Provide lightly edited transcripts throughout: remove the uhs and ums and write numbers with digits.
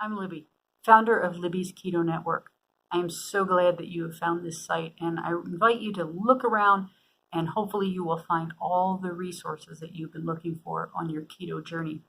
I'm Libby, founder of Libby's Keto Network. I am so glad that you have found this site, and I invite you to look around, and hopefully you will find all the resources that you've been looking for on your keto journey.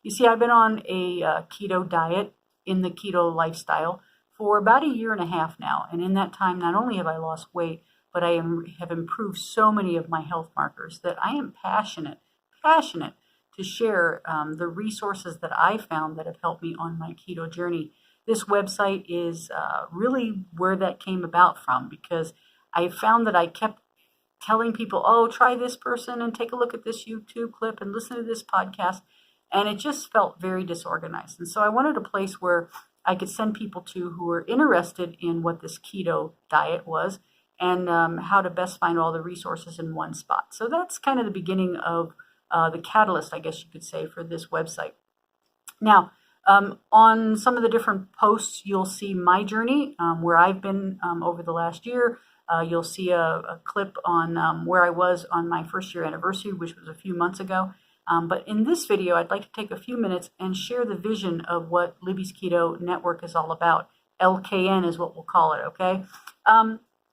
You see, I've been on a keto diet in the keto lifestyle for about a year and a half now, and in that time, not only have I lost weight, but have improved so many of my health markers that I am passionate to share the resources that I found that have helped me on my keto journey. This website is really where that came about from, because I found that I kept telling people, oh, try this person and take a look at this YouTube clip and listen to this podcast. And it just felt very disorganized. And so I wanted a place where I could send people to who were interested in what this keto diet was and how to best find all the resources in one spot. So that's kind of the beginning of the catalyst, I guess you could say, for this website. Now, on some of the different posts, you'll see my journey, where I've been over the last year. You'll see a clip on where I was on my first year anniversary, which was a few months ago. But in this video, I'd like to take a few minutes and share the vision of what Libby's Keto Network is all about. LKN is what we'll call it, okay?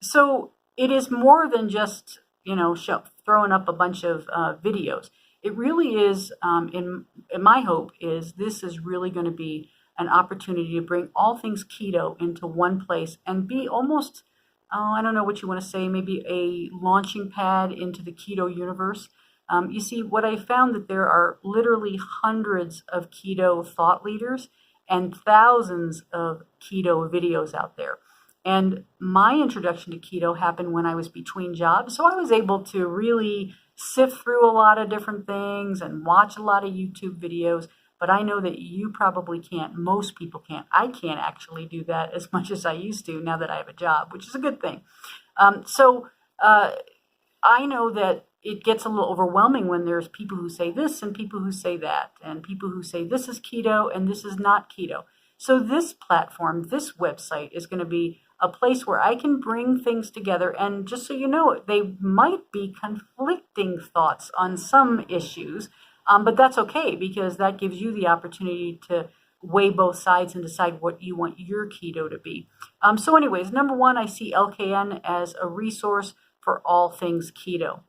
So it is more than just, throwing up a bunch of videos. It really is, in my hope is this is really going to be an opportunity to bring all things keto into one place and be almost, I don't know what you want to say, maybe a launching pad into the keto universe. You see, what I found that there are literally hundreds of keto thought leaders and thousands of keto videos out there. And my introduction to keto happened when I was between jobs. So I was able to really sift through a lot of different things and watch a lot of YouTube videos. But I know that you probably can't. Most people can't. I can't actually do that as much as I used to now that I have a job, which is a good thing. So I know that it gets a little overwhelming when there's people who say this and people who say that, and people who say this is keto and this is not keto. So this platform, this website is going to be a place where I can bring things together. And just so you know, they might be conflicting thoughts on some issues, but that's okay, because that gives you the opportunity to weigh both sides and decide what you want your keto to be. So anyways, number one, I see LKN as a resource for all things keto.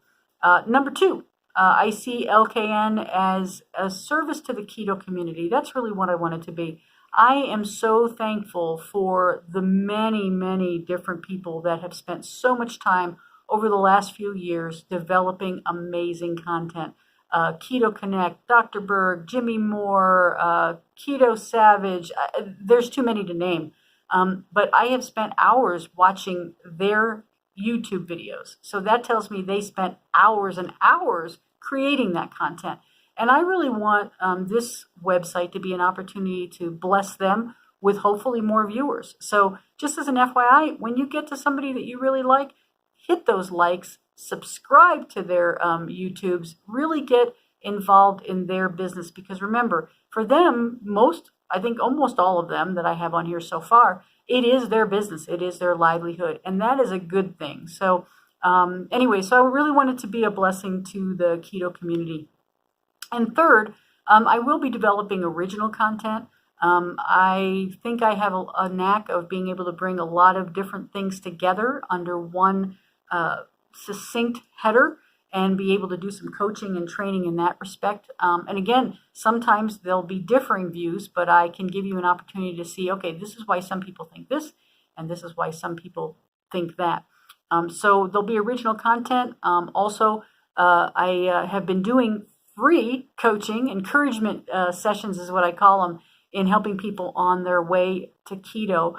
Number two, I see LKN as a service to the keto community. That's really what I want it to be. I am so thankful for the many, many different people that have spent so much time over the last few years developing amazing content. Keto Connect, Dr. Berg, Jimmy Moore, Keto Savage. There's too many to name. But I have spent hours watching their YouTube videos. So that tells me they spent hours and hours creating that content. And I really want this website to be an opportunity to bless them with hopefully more viewers. So just as an FYI, when you get to somebody that you really like, hit those likes, subscribe to their YouTubes, really get involved in their business. Because remember, for them, I think almost all of them that I have on here so far, it is their business. It is their livelihood. And that is a good thing. So anyway, so I really want it to be a blessing to the keto community. And third, I will be developing original content. I think I have a knack of being able to bring a lot of different things together under one succinct header and be able to do some coaching and training in that respect. And again, sometimes there'll be differing views, but I can give you an opportunity to see, okay, this is why some people think this, and this is why some people think that. So there'll be original content. Also, I have been doing free coaching, encouragement sessions is what I call them, in helping people on their way to keto.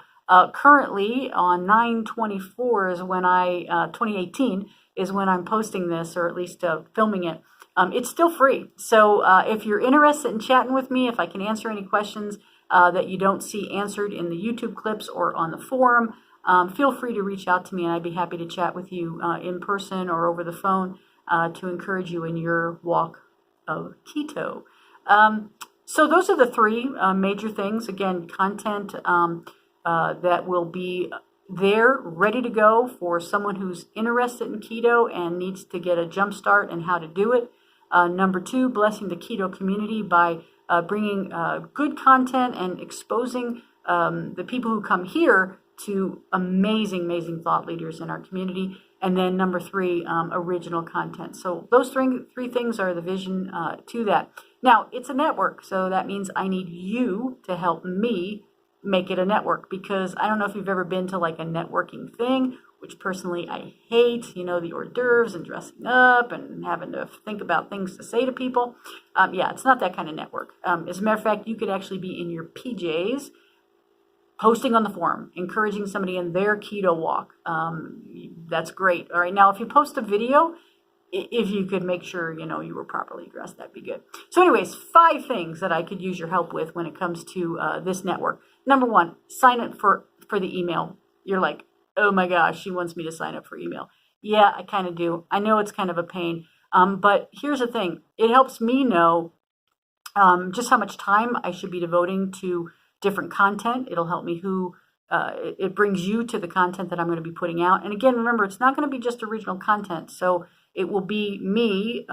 Currently on 9/24 is when 2018 is when I'm posting this, or at least filming it. It's still free. So if you're interested in chatting with me, if I can answer any questions that you don't see answered in the YouTube clips or on the forum, feel free to reach out to me, and I'd be happy to chat with you in person or over the phone to encourage you in your walk of keto. So those are the three major things. Again, content that will be there ready to go for someone who's interested in keto and needs to get a jump start and how to do it. Number two, blessing the keto community by bringing good content and exposing the people who come here to amazing, amazing thought leaders in our community. And then number 3, original content. So those three things are the vision to that. Now, it's a network, so that means I need you to help me make it a network, because I don't know if you've ever been to like a networking thing, which personally I hate, the hors d'oeuvres and dressing up and having to think about things to say to people. Yeah, it's not that kind of network. As a matter of fact, you could actually be in your PJs posting on the forum, encouraging somebody in their keto walk. That's great. All right, now if you post a video, if you could make sure, you were properly dressed, that'd be good. So anyways, 5 things that I could use your help with when it comes to this network. Number 1, sign up for the email. You're like, oh my gosh, she wants me to sign up for email. Yeah, I kind of do. I know it's kind of a pain. But here's the thing. It helps me know just how much time I should be devoting to different content. It'll help me it brings you to the content that I'm going to be putting out. And again, remember, it's not going to be just original content. So it will be me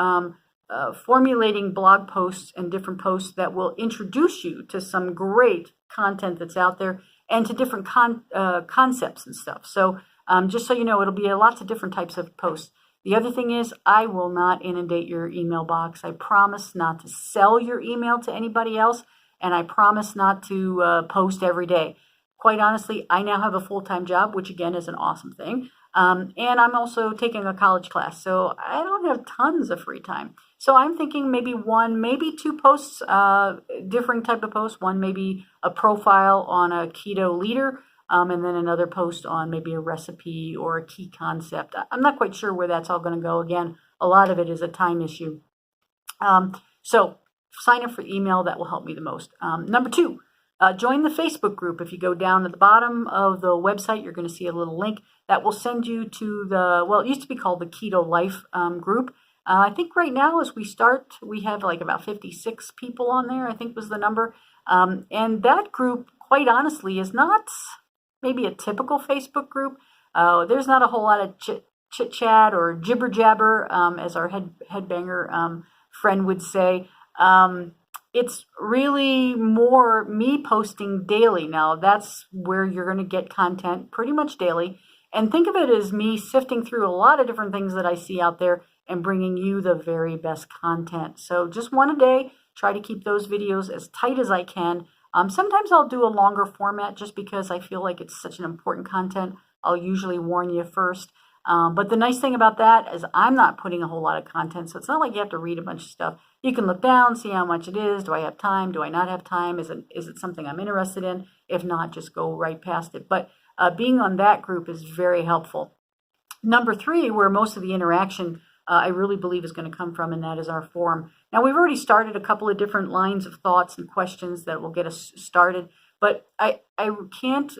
formulating blog posts and different posts that will introduce you to some great content that's out there and to different concepts and stuff. So just so you know, it'll be lots of different types of posts. The other thing is, I will not inundate your email box. I promise not to sell your email to anybody else, and I promise not to post every day. Quite honestly, I now have a full-time job, which again is an awesome thing. And I'm also taking a college class, so I don't have tons of free time. So I'm thinking maybe 1, maybe 2 posts, different type of posts. One maybe a profile on a keto leader, and then another post on maybe a recipe or a key concept. I'm not quite sure where that's all going to go. Again, a lot of it is a time issue. So sign up for email. That will help me the most. Number 2, join the Facebook group. If you go down at the bottom of the website, you're going to see a little link that will send you to it used to be called the Keto Life group. I think right now as we start, we have like about 56 people on there, I think was the number. And that group, quite honestly, is not maybe a typical Facebook group. There's not a whole lot of chit chat or jibber jabber, as our headbanger friend would say. It's really more me posting daily. Now, that's where you're going to get content pretty much daily. And think of it as me sifting through a lot of different things that I see out there and bringing you the very best content. So just 1 a day, try to keep those videos as tight as I can. Sometimes I'll do a longer format just because I feel like it's such an important content. I'll usually warn you first. But the nice thing about that is I'm not putting a whole lot of content, so it's not like you have to read a bunch of stuff. You can look down, see how much it is. Do I have time? Do I not have time? Is it something I'm interested in? If not, just go right past it. But being on that group is very helpful. Number 3, where most of the interaction I really believe is going to come from, and that is our forum. Now, we've already started a couple of different lines of thoughts and questions that will get us started, but I can't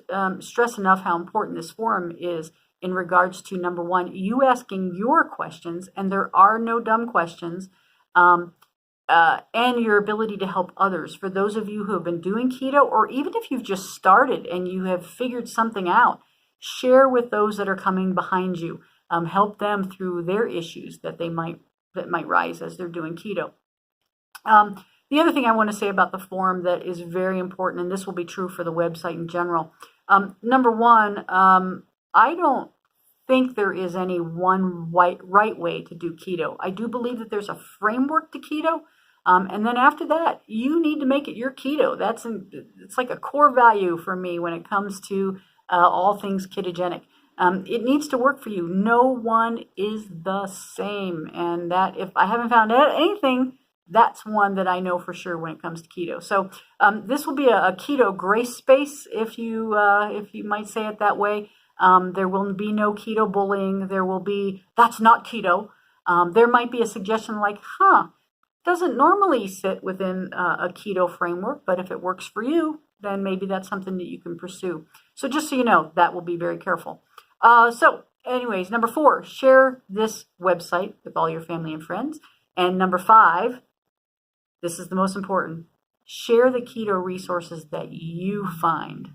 stress enough how important this forum is in regards to, number 1, you asking your questions, and there are no dumb questions, and your ability to help others. For those of you who have been doing keto, or even if you've just started and you have figured something out, share with those that are coming behind you. Help them through their issues that might rise as they're doing keto. The other thing I want to say about the forum that is very important, and this will be true for the website in general. Number 1, I don't think there is any one right way to do keto. I do believe that there's a framework to keto. And then after that, you need to make it your keto. It's like a core value for me when it comes to all things ketogenic. It needs to work for you. No one is the same. And that, if I haven't found anything, that's one that I know for sure when it comes to keto. So this will be a keto grace space, if you might say it that way. There will be no keto bullying. There will be, that's not keto. There might be a suggestion like, doesn't normally sit within a keto framework, but if it works for you, then maybe that's something that you can pursue. So just so you know, that will be very careful. So anyways, number 4, share this website with all your family and friends. And number 5, this is the most important, share the keto resources that you find,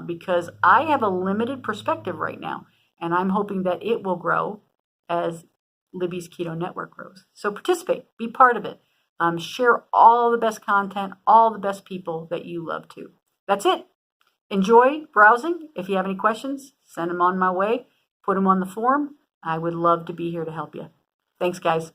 because I have a limited perspective right now, and I'm hoping that it will grow as Libby's Keto Network grows. So participate, be part of it. Share all the best content, all the best people that you love to. That's it. Enjoy browsing. If you have any questions, send them on my way. Put them on the forum. I would love to be here to help you. Thanks, guys.